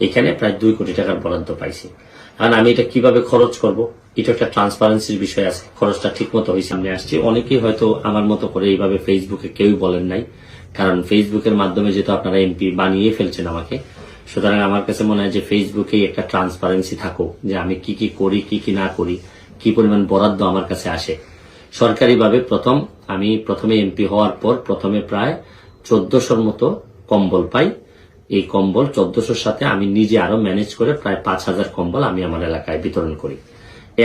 এখানে প্রায় 2 কোটি টাকার বরাদ্দ পাইছি। কারণ আমি এটা কিভাবে খরচ করব, এটা একটা ট্রান্সপারেন্সির বিষয় আছে। খরচটা ঠিক মতো হয়ে সামনে আসছে। অনেকেই হয়তো আমার মতো করে এইভাবে ফেসবুকে কেউই বলেন নাই, কারণ ফেসবুকের মাধ্যমে যেহেতু আপনারা এমপি বানিয়ে ফেলছেন আমাকে, সুতরাং আমার কাছে মনে হয় যে ফেসবুকেই একটা ট্রান্সপারেন্সি থাকুক, যে আমি কি কি করি, কি কি না করি, কি পরিমাণ বরাদ্দ আমার কাছে আসে। সরকারিভাবে আমি প্রথমে এমপি হওয়ার পর প্রথমে প্রায় 1400-র মতো কম্বল পাই। এই কম্বল 1400-র সাথে আমি নিজে আরো ম্যানেজ করে প্রায় 5000 কম্বল আমি আমার এলাকায় বিতরণ করি।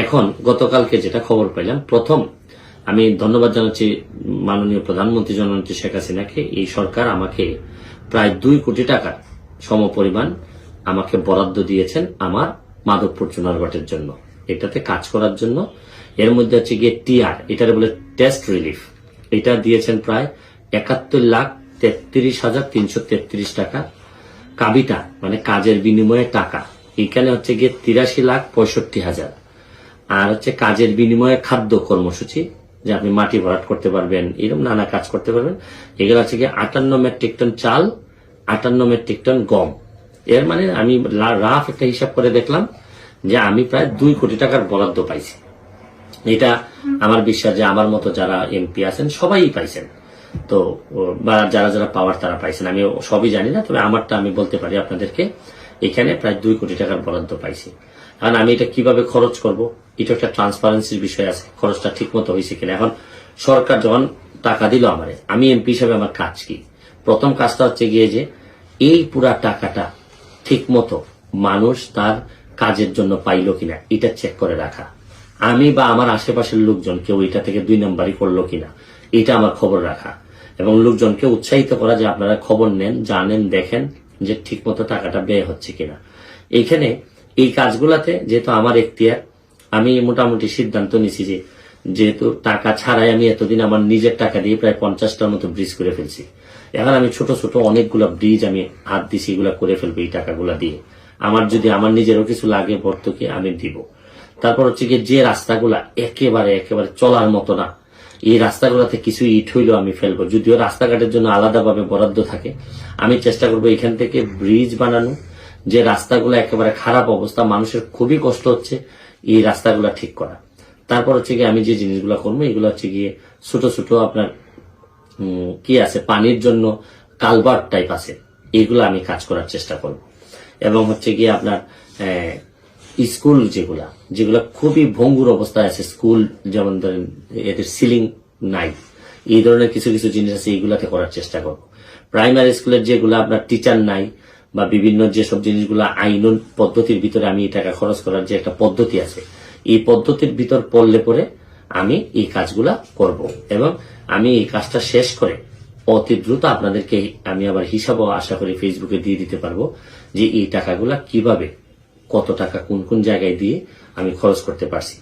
এখন গতকালকে যেটা খবর পাইলাম, আমি ধন্যবাদ জানাচ্ছি মাননীয় প্রধানমন্ত্রী জননেত্রী শেখ হাসিনাকে। এই সরকার আমাকে প্রায় 2 কোটি টাকার সমপরিমাণ আমাকে বরাদ্দ দিয়েছেন আমার মাধবপুর চুনারঘাটের জন্য, এটাতে কাজ করার জন্য। এর মধ্যে হচ্ছে গিয়ে টিআর, এটার বলে টেস্ট রিলিফ, এটা দিয়েছেন প্রায় 71,33,333 টাকা। কাবিটা মানে কাজের বিনিময়ে টাকা, এখানে হচ্ছে গিয়ে 83,65,000। আর হচ্ছে কাজের বিনিময়ে খাদ্য কর্মসূচি, যে আপনি মাটি ভরাট করতে পারবেন, এরকম নানা কাজ করতে পারবেন। এগুলো হচ্ছে গিয়ে 58 মেট্রিক টন চাল, 58 মেট্রিক টন গম। এর মানে আমি রাফ একটা হিসাব করে দেখলাম যে আমি প্রায় 2 কোটি টাকার বরাদ্দ পাইছি। এটা আমার বিশ্বাস যে আমার মতো যারা এমপি আছেন সবাই পাইছেন, তো বা যারা যারা পাওয়ার তারা পাইছেন। আমি সবই জানি না, তবে আমারটা আমি বলতে পারি আপনাদেরকে। এখানে প্রায় 2 কোটি টাকার বরাদ্দ পাইছি। কারণ আমি এটা কিভাবে খরচ করব, এটা একটা ট্রান্সপারেন্সির বিষয় আছে। খরচটা ঠিক মতো হয়েছে কিনা। এখন সরকার যখন টাকা দিল আমারে, আমি এমপি হিসাবে আমার কাজ কি? প্রথম কাজটা হচ্ছে গিয়ে যে এই পুরা টাকাটা ঠিক মতো মানুষ তার কাজের জন্য পাইলো কিনা এটা চেক করে রাখা। আমি বা আমার আশেপাশের লোকজন কেউ এটা থেকে 2 নাম্বারই করলো কিনা এটা আমার খবর রাখা, এবং লোকজনকে উৎসাহিত করা যে আপনারা খবর নেন, জানেন, দেখেন যে ঠিক মতো টাকাটা ব্যয় হচ্ছে কিনা। এইখানে এই কাজগুলাতে যেহেতু আমার এখতিয়ার, আমি মোটামুটি সিদ্ধান্ত নিছি যে যেহেতু টাকা ছাড়াই আমি এতদিন আমার নিজের টাকা দিয়ে প্রায় 50টার মতো ব্রিজ করে ফেলছি। এখন আমি ছোট ছোট অনেকগুলা ব্রিজ আমি হাত দিছি, এগুলা করে ফেলবো এই টাকাগুলা দিয়ে। আমার যদি আমার নিজেরও কিছু লাগে ভর্তুকি আমি দিব। তারপর হচ্ছে গিয়ে যে রাস্তাগুলা একেবারে একেবারে চলার মতো না, এই রাস্তাগুলোতে কিছু ইট হইলেও আমি ফেলবো। যদিও রাস্তাঘাটের জন্য আলাদাভাবে বরাদ্দ থাকে, আমি চেষ্টা করবো এখান থেকে ব্রিজ বানানো। যে রাস্তাগুলো একেবারে খারাপ অবস্থা, মানুষের খুবই কষ্ট হচ্ছে, এই রাস্তাগুলা ঠিক করা। তারপর হচ্ছে গিয়ে আমি যে জিনিসগুলো করবো এগুলো হচ্ছে গিয়ে ছোট ছোট আপনার কি আছে পানির জন্য কালভার্ট টাইপ আছে, এইগুলো আমি কাজ করার চেষ্টা করব। এবং হচ্ছে গিয়ে আপনার স্কুল যেগুলা খুবই ভঙ্গুর অবস্থায় আছে, স্কুল যেমন ধরেন এদের সিলিং নাই, এই ধরনের কিছু কিছু জিনিস আছে, এইগুলাতে করার চেষ্টা করব। প্রাইমারি স্কুলের যেগুলো আপনার টিচার নাই বা বিভিন্ন যেসব জিনিসগুলো আইন পদ্ধতির ভিতরে আমি এই টাকা খরচ করার যে একটা পদ্ধতি আছে, এই পদ্ধতির ভিতর পড়লে পরে আমি এই কাজগুলা করব। এবং আমি এই কাজটা শেষ করে অতি দ্রুত আপনাদেরকে আমি আবার হিসাবও আশা করি ফেসবুকে দিয়ে দিতে পারবো, যে এই টাকাগুলা কিভাবে, কত টাকা কোন কোন জায়গায় দিয়ে আমি খরচ করতে পারছি।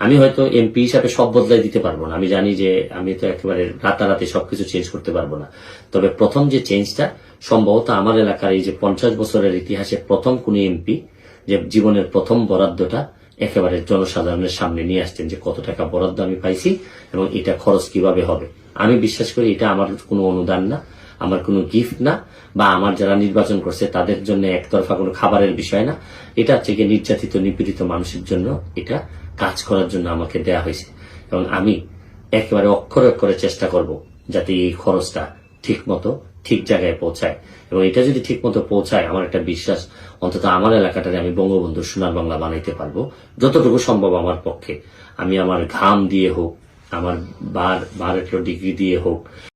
আমি হয়তো এমপি হিসাবে সব বদলাই দিতে পারবো না, আমি জানি যে আমি তো একেবারে রাতারাতি সবকিছু চেঞ্জ করতে পারবো না। তবে প্রথম যে চেঞ্জটা সম্ভবত আমার এলাকার এই যে 50 বছরের ইতিহাসে প্রথম কোন এমপি যে জীবনের প্রথম বরাদ্দটা একেবারে জনসাধারণের সামনে নিয়ে আসছেন, যে কত টাকা বরাদ্দ আমি পাইছি এবং এটা খরচ কিভাবে হবে। আমি বিশ্বাস করি এটা আমার কোনো অনুদান না, আমার কোনো গিফট না, বা আমার যারা নির্বাচন করছে তাদের জন্য একতরফা কোনো খাবারের বিষয় না। এটা হচ্ছে গিয়ে নির্যাতিত নিপীড়িত মানুষের জন্য এটা কাজ করার জন্য আমাকে দেয়া হয়েছে। এবং আমি একেবারে অক্ষরে অক্ষরে চেষ্টা করব যাতে এই খরচটা ঠিক মতো ঠিক জায়গায় পৌঁছায়। এবং এটা যদি ঠিক মতো পৌঁছায়, আমার একটা বিশ্বাস অন্তত আমার এলাকাটারে আমি বঙ্গবন্ধুর সোনার বাংলা বানাইতে পারবো যতটুকু সম্ভব আমার পক্ষে। আমি আমার ঘাম দিয়ে হোক, আমার 12 ডিগ্রি দিয়ে হোক,